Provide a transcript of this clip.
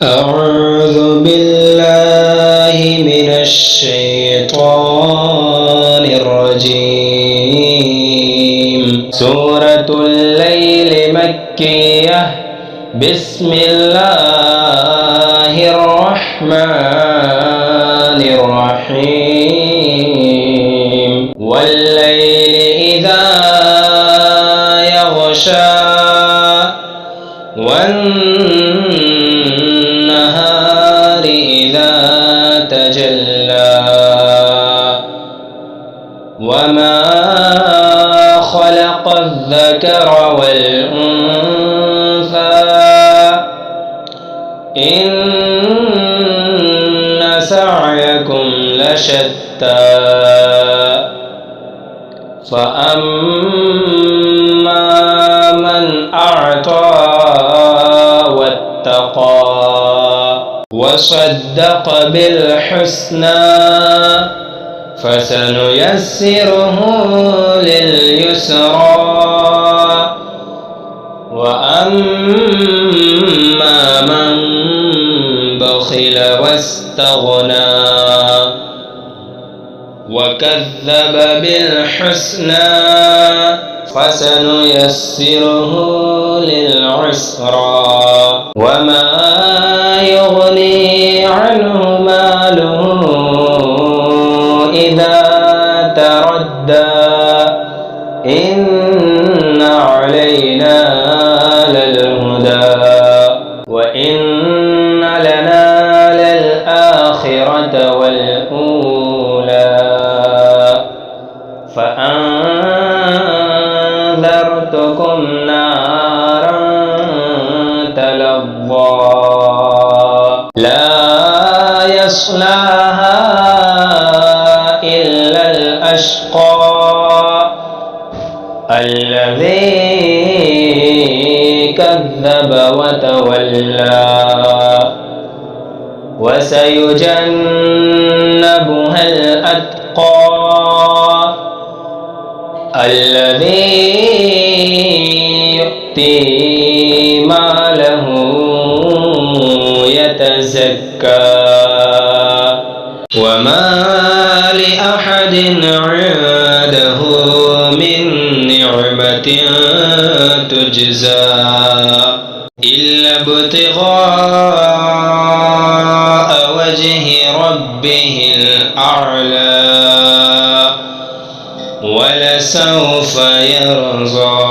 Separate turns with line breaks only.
أعوذ بالله من الشيطان الرجيم. سورة الليل مكية. بسم الله الرحمن الرحيم. والليل إذا يغشى والنهار إذا تجلى وما خلق الذكر والأنثى إن سعيكم لشتى فأما من أعطى واتقى وصدق بالحسنى فسنيسره لليسرى وأما من بخل واستغنى وكذب بالحسنى فسنيسره للعسرى وما يغني عنه ماله إذا تردى إن علينا للهدى وإن لنا للآخرة والأولى فأنذرتكم نارا تلظى لا يصلاها إلا الأشقى الذي كذب وتولى وسيجنبها الأتقى الذي يؤتي ماله يتزكى وما لأحد عنده من نعمة تجزى إلا ابتغاء وجه ربه الأعلى ولسوف يرضى.